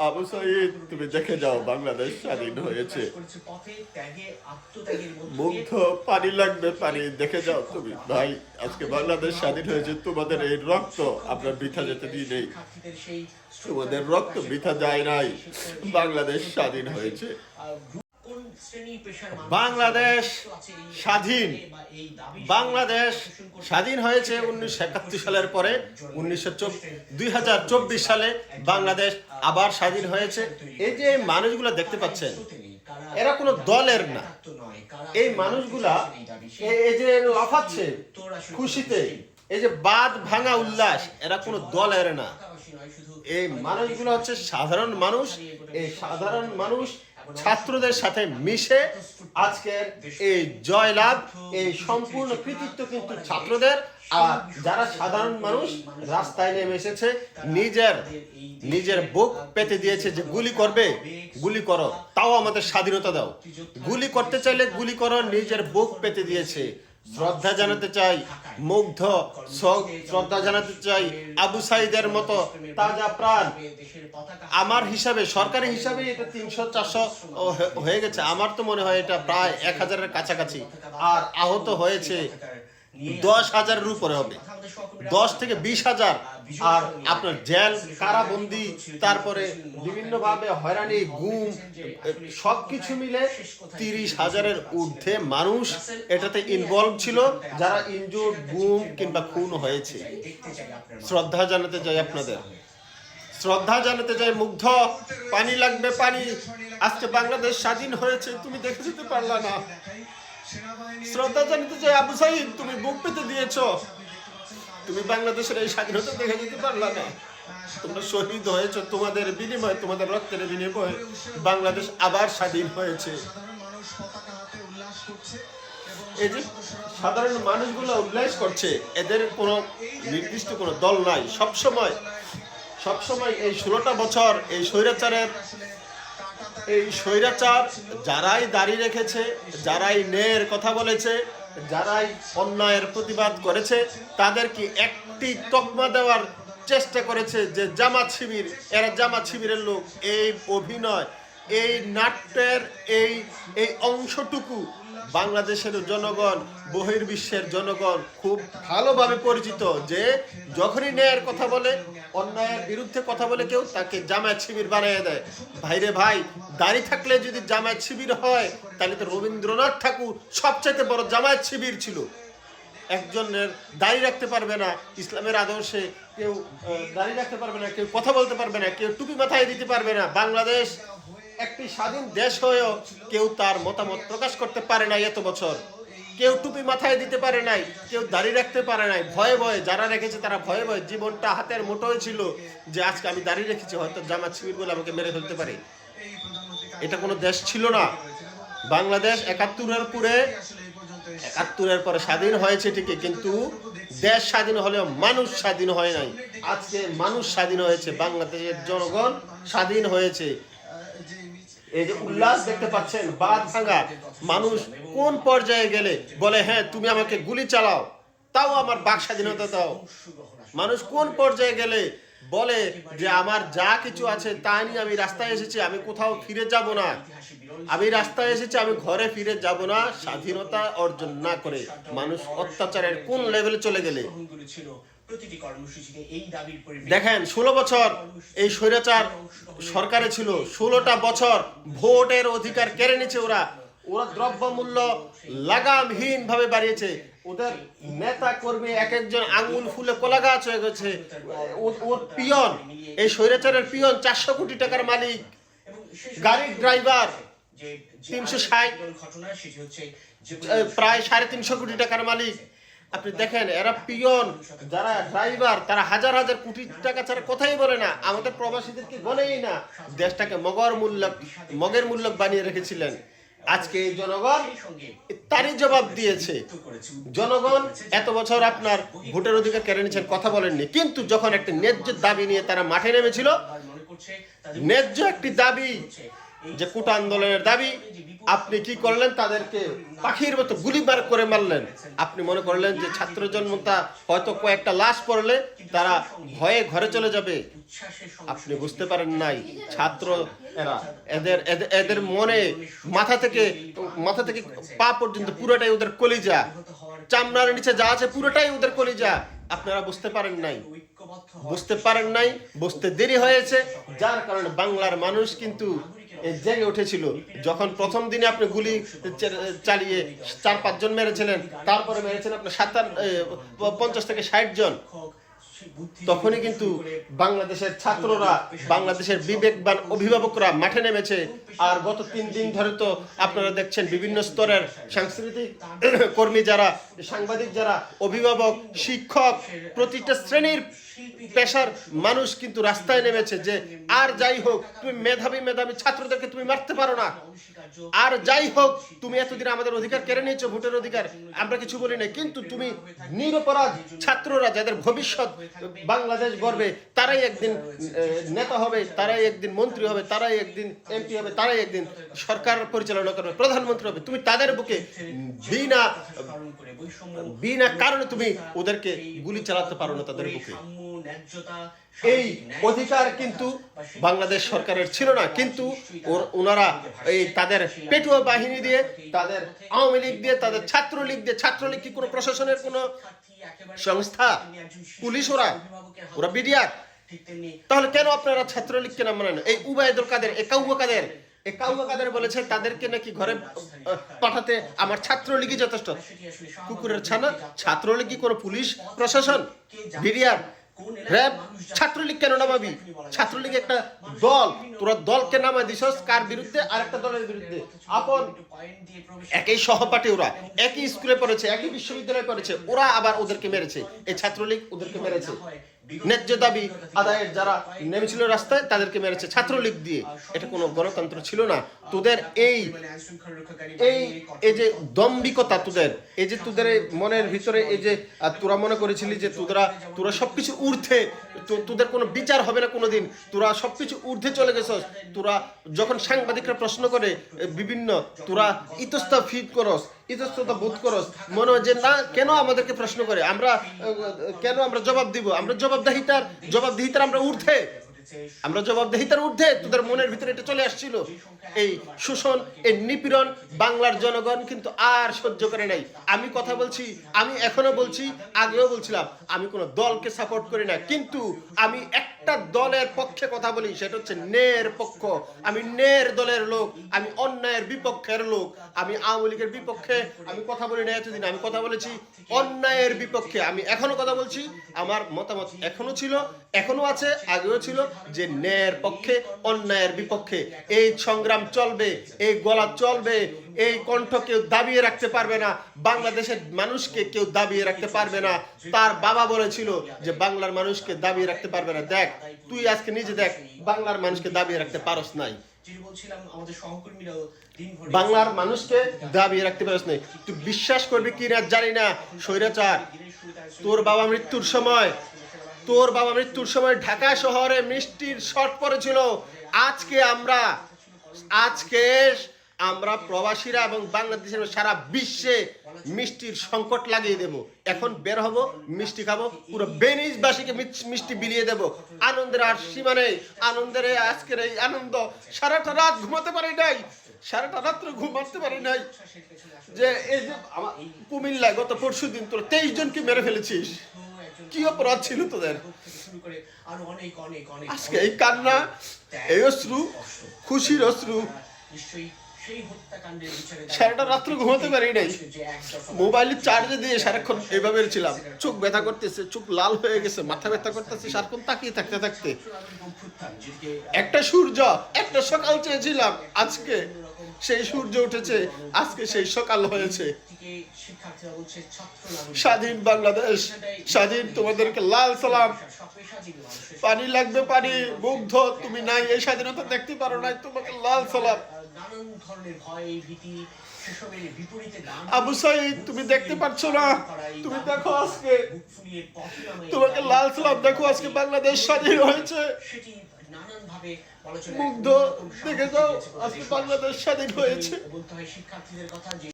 আবু সাইদ, তুমি দেখে যাও, বাংলাদেশ স্বাধীন হয়েছে। মুগ্ধ, পানি লাগবে, পানি দেখে যাও তুমি ভাই। আজকে বাংলাদেশ স্বাধীন হয়েছে, তোমাদের এই রক্ত আমরা বৃথা যেতে দিই নেই, তোমাদের রক্ত বৃথা যায় নাই। বাংলাদেশ স্বাধীন হয়েছে। বাংলাদেশ স্বাধীন, বাংলাদেশ স্বাধীন হয়েছে 1971 সালের পরে। 2024 সালে বাংলাদেশ আবার স্বাধীন হয়েছে। এই যে মানুষগুলো দেখতে পাচ্ছেন, এরা কোনো দলের না। এই মানুষগুলা এই যে লাফাচ্ছে খুশিতে, এই যে বাঁধ ভাঙা উল্লাস, এরা কোনো দলের না। এই মানুষগুলো হচ্ছে সাধারণ মানুষ। এই সাধারণ মানুষ ছাত্রদের সাথে মিশে আজকের এই জয়লাভ, এই সম্পূর্ণ কৃতিত্ব কিন্তু ছাত্রদের। আর যারা সাধারণ মানুষ রাস্তায় নেমে এসেছে, নিজের বুক পেতে দিয়েছে যে গুলি করবে, গুলি করো, তাও আমাদের স্বাধীনতা দাও। গুলি করতে চাইলে গুলি করো, নিজের বুক পেতে দিয়েছে। শ্রদ্ধা জানাতে চাই মুগ্ধ, শ্রদ্ধা জানাতে চাই আবু সাইদের মতো তাজা প্রাণ। আমার হিসাবে, সরকারি হিসাবে এটা 300-400 হয়ে গেছে। আমার তো মনে হয় এটা প্রায় 1000-এর কাছাকাছি। আর আহত হয়েছে 10,000-এর উপরে হবে, 10 থেকে 20,000। আর আপনার জেল, কারাবন্দি, তারপরে বিভিন্ন ভাবে হয়রানি, গুম, সবকিছু মিলে 30,000-এর ঊর্ধ্বে মানুষ এটাতে ইনভলভ ছিল, যারা ইনজুর্ড, গুম কিংবা খুন হয়েছে। শ্রদ্ধা জানাতে চাই আপনাদের, শ্রদ্ধা জানাতে চাই। মুগ্ধ, পানি লাগবে, পানি। আজকে বাংলাদেশ স্বাধীন হয়েছে, তুমি দেখে যেতে পারলা না। শ্রদ্ধা জানাতে চাই আবু সাইদ, তুমি বুক পেতে দিয়েছো, তুমি বাংলাদেশের এই স্বাধীনতা দেখে যেতে পারলা না। তোমরা শহীদ হয়েছো, তোমাদের বিনিময়ে, তোমাদের রক্তের বিনিময়ে বাংলাদেশ আবার স্বাধীন হয়েছে। এই যে সাধারণ মানুষগুলো উল্লাস করছে, এদের কোনো নির্দিষ্ট কোনো দল নাই। সবসময় এই 16টা বছর এই স্বৈরাচার যারাই দাঁড়িয়ে রেখেছে, যারাই ন্যায়ের কথা বলেছে, যারাই অন্যায়ের প্রতিবাদ করেছে, তাদেরকে একটি তকমা দেওয়ার চেষ্টা করেছে যে জামাত শিবির, এরা জামাত শিবিরের লোক। এই অভিনয়, এই নাট্যের এই অংশটুকু বাংলাদেশের জনগণ, বহির্বিশ্বের জনগণ খুব ভালোভাবে পরিচিত। যে যখনই ন্যায়ের কথা বলে, অন্যায়ের বিরুদ্ধে কথা বলে কেউ, তাকে জামায়াত শিবির বানিয়ে দেয়। ভাইরে ভাই, দাড়ি থাকলে যদি জামায়াত শিবির হয়, তাহলে তো রবীন্দ্রনাথ ঠাকুর সবচাইতে বড় জামায়াত শিবির ছিল। একজনের দাড়ি রাখতে পারবে না, ইসলামের আদর্শে কেউ দাড়ি রাখতে পারবে না, কেউ কথা বলতে পারবে না, কেউ টুপি মাথায় দিতে পারবে না। বাংলাদেশ একটি স্বাধীন দেশ হয়েও কেউ তার মতামত প্রকাশ করতে পারে নাই এত বছর। কেউ টুপি মাথায় দিতে পারে নাই, কেউ দাড়ি রাখতে পারে নাই। ভয়ে ভয়ে যারা রেখেছে তারা ভয়ে ভয়ে, জীবনটা হাতের মুঠোয় ছিল যে আজকে আমি দাড়ি রেখেছি, হয়তো জামাত শিবির বলে আমাকে মেরে ফেলতে পারে। এটা কোনো দেশ ছিল না। বাংলাদেশ 71-এর পরে স্বাধীন হয়েছে ঠিকই, কিন্তু দেশ স্বাধীন হলেও মানুষ স্বাধীন হয় নাই। আজকে মানুষ স্বাধীন হয়েছে, বাংলাদেশের জনগণ স্বাধীন হয়েছে। এই যে উল্লাস দেখতে পাচ্ছেন, বাঁধ ভাঙা মানুষ কোন পর্যায়ে গেলে বলে হ্যাঁ তুমি আমাকে গুলি চালাও, তাও আমার বাক স্বাধীনতা দাও। মানুষ কোন পর্যায়ে গেলে বলে যে আমার যা কিছু আছে তা নিয়ে আমি রাস্তায় এসেছি, আমি কোথাও ফিরে যাব না, আমি রাস্তায় এসেছি, আমি ঘরে ফিরে যাব না, স্বাধীনতা অর্জন না করে। মানুষ অত্যাচারের কোন লেভেলে চলে গেলে দেখেন। 16 বছর এই স্বৈরাচার সরকারে ছিল, 16টা বছর ভোটের অধিকার কেড়ে নিয়েছে ওরা। দ্রব্যমূল্য লাগামহীন ভাবে বাড়িয়েছে। ওদের নেতা কর্মী এক একজন আঙ্গুল ফুলে কলা গাছ হয়ে গেছে। ওর পিয়ন, এই স্বৈরাচারের পিয়ন 400 কোটি টাকার মালিক, গাড়ির ড্রাইভার 360, প্রায় 350 কোটি টাকার মালিক। আপনি দেখেন, এরা পিয়ন, যারা ড্রাইভার, তারা হাজার হাজার কোটি টাকা ছাড়া কথাই বলে না। আমাদের প্রবাসীদেরকে বলেই না, দেশটাকে মগের মূল্যক বানিয়ে রেখেছিলেন। আজকে এই জনগণ তারই জবাব দিয়েছে। জনগণ এত বছর আপনার ভোটের অধিকার কেড়ে নিয়েছেন, কথা বলেননি, কিন্তু যখন একটা ন্যায্য দাবি নিয়ে তারা মাঠে নেমেছিল, ন্যায্য একটি দাবি যে কোটা আন্দোলনের দাবি, আপনি কি করলেন? তাদেরকে পাখির মতো গুলিবার করে মারলেন। আপনি মনে করলেন যে ছাত্র জনতা হয়তো কয়েকটা লাশ পড়লে তারা ভয়ে ঘরে চলে যাবে। আপনি বুঝতে পারেন নাই, ছাত্র এরা এদের মনে মাথা থেকে পা পর্যন্ত পুরোটাই ওদের কলিজা, চামড়ার নিচে যা আছে পুরোটাই ওদের কলিজা। আপনারা বুঝতে পারেন নাই, বুঝতে দেরি হয়েছে, যার কারণে বাংলার মানুষ কিন্তু জেগে উঠেছিল। যখন প্রথম দিনে আপনি গুলি চালিয়ে 4-5 জন মেরেছিলেন, তারপরে মেরেছেন আপনি 50 থেকে 60 জন, তখনই কিন্তু বাংলাদেশের ছাত্ররা, বাংলাদেশের বিবেকবান অভিভাবকরা মাঠে নেমেছে। আর গত 3 দিন ধরে তো আপনারা দেখছেন বিভিন্ন স্তরের সাংস্কৃতিক কর্মী যারা, সাংবাদিক যারা, অভিভাবক, শিক্ষক, প্রতিটা শ্রেণীর পেশার মানুষ কিন্তু রাস্তায় নেমেছে যে আর যাই হোক তুমি মেধাবী ছাত্রদেরকে তুমি মারতে পারো না, আর যাই হোক তুমি এতদিন আমাদের অধিকার কেড়ে নিয়েছো, ভোটের অধিকার, আমরা কিছু বলি না, কিন্তু তুমি নিরপরাধ ছাত্ররা যাদের ভবিষ্যৎ বাংলাদেশ গড়বে, তারাই একদিন নেতা হবে, তারাই একদিন মন্ত্রী হবে, তারাই একদিন এমপি হবে, তারাই একদিন সরকার পরিচালনা করবে, প্রধানমন্ত্রী হবে। তুমি তাদের বুকে বিনা কারণে তুমি ওদেরকে গুলি চালাতে পারো না তাদের বুকে। এই অধিকার কিন্তু বাংলাদেশ সরকারের ছিল না, কিন্তু ওনারা এই তাদের পেটুয়া বাহিনী দিয়ে, তাদের আওয়ামী লীগ দিয়ে, তাদের ছাত্রলীগ দিয়ে, ছাত্রলীগ কি কোনো প্রশাসনের কোনো সংস্থা? পুলিশ ওরা বিডিআর। তাহলে কেন আপনারা ছাত্রলীগকে নাম মানেন? এই উবাইদুল কাদের, কাউয়া কাদের বলেছে তাদেরকে নাকি ঘরে পাঠাতে আমার ছাত্রলীগই যথেষ্ট। কুকুরের ছানা, ছাত্রলীগই কোনো পুলিশ প্রশাসন, বিডিআর, র‍্যাব? ছাত্রলীগ কেন নামাবি? ছাত্রলীগ একটা দল, তোরা দলকে নামা দিছস কার বিরুদ্ধে? আরেকটা দলের বিরুদ্ধে। আপন একই সহপাঠী, ওরা একই স্কুলে পড়েছে, একই বিশ্ববিদ্যালয়ে পড়েছে, ওরা আবার ওদেরকে মেরেছে। এই ছাত্রলীগ ওদেরকে মেরেছে। ন্যায্য দাবি আদায়ের যারা নেমেছিল রাস্তায় তাদেরকে মেরেছে ছাত্রলীগ দিয়ে। এটা কোনো গণতন্ত্র ছিল না। তোদের এই যে দম্ভিকতা, এই যে তোদের মনের ভিতরে এই যে তোরা মনে করেছিলি যে তোরা সবকিছু ঊর্ধ্বে, তোদের কোনো বিচার হবে না কোনোদিন, তোরা সবকিছু ঊর্ধ্বে চলে গেছস। তোরা যখন সাংবাদিকরা প্রশ্ন করে বিভিন্ন, তোরা ইতস্ততা বোধ করস, মনে হয় যে না, কেন আমাদেরকে প্রশ্ন করে, কেন আমরা জবাব দিব? আমরা জবাবদিহিতার আমরা জবাবদিহিতার ঊর্ধ্বে। তোদের মনের ভিতরে এটা চলে আসছিল। এই শোষণ, এই নিপীড়ন বাংলার জনগণ কিন্তু আর সহ্য করে নাই। আমি কথা বলছি, আমি এখনো বলছি, আগেও বলছিলাম, আমি কোনো দলকে সাপোর্ট করি না, কিন্তু আমি একটা দলের পক্ষে কথা বলি, সেটা হচ্ছে ন্যায়ের পক্ষ। আমি ন্যায়ের দলের লোক, আমি অন্যায়ের বিপক্ষের লোক। আমি আওয়ামী লীগের বিপক্ষে আমি কথা বলি না এতদিন, আমি কথা বলেছি অন্যায়ের বিপক্ষে। আমি এখনো কথা বলছি, আমার মতামত এখনো ছিল, এখনো আছে, আগেও ছিল, যে ন্যায়ের পক্ষে, অন্যায়ের বিপক্ষে এই সংগ্রাম চলবে, এই গলা চলবে, এই কণ্ঠ কেউ দাবিয়ে রাখতে পারবে না। বাংলাদেশের মানুষকে কেউ দাবিয়ে রাখতে পারবে না। তার বাবা বলেছিল যে বাংলার মানুষকে দাবিয়ে রাখতে পারবে না। দেখ, তুই আজকে নিজে দেখ, বাংলার মানুষকে দাবিয়ে রাখতে পারস নাই। বাংলার মানুষকে দাবিয়ে রাখতে পারস নাই। তুই বিশ্বাস করবি কি না জানি না, স্বৈরাচার, তোর বাবা মৃত্যুর সময় ঢাকা শহরে মিষ্টির শর্ট পড়েছিল। আজকে আমরা প্রবাসীরা এবং বাংলাদেশের সারা বিশ্বে মিষ্টির সংকট লাগিয়ে দেব। এখন বের হব, মিষ্টি খাবো, পুরো বেনিসবাসীকে মিষ্টি বিলিয়ে দেব। আনন্দের আর সীমা নেই। আনন্দের আজকের এই আনন্দ, সারাটা রাত ঘুমাতে পারি নাই, সারাটা রাত্র ঘুমাতে পারি নাই। যে এই যে কুমিল্লায় গত পরশুদিন তোরা 23 জনকে মেরে ফেলেছিস, কি অপরাধ ছিল তোদের? আজকে এই কান্না, এই অশ্রু, খুশির অশ্রু, সারাটা রাত্র ঘুমাতে পারি নাই। মোবাইলে চার্জে দিয়ে সারাক্ষণ এভাবে ছিলাম। চোখ ব্যথা করতেছে, চোখ লাল হয়ে গেছে, মাথা ব্যথা করতেছে সারাক্ষণ তাকিয়ে থাকতে। একটা সূর্য, একটা সকাল চেয়েছিলাম, আজকে সেই সূর্য উঠেছে, আজকে সেই সকাল হয়েছে। স্বাধীন বাংলাদেশ, স্বাধীন। তোমাদেরকে লাল সালাম। পানি লাগবে, পানি। মুগ্ধ, তুমি নাই, এই স্বাধীনতা দেখতে পারো নাই, তোমাকে লাল সালাম। আবু সাইদ, তুমি দেখতে পাচ্ছ না, তুমি দেখো আজকে, তোমাকে লাল সালাম। দেখো আজকে বাংলাদেশ স্বাধীন হয়েছে। মুগ্ধ, দেখে যাও আজকে বাংলাদেশ স্বাধীন হয়েছে।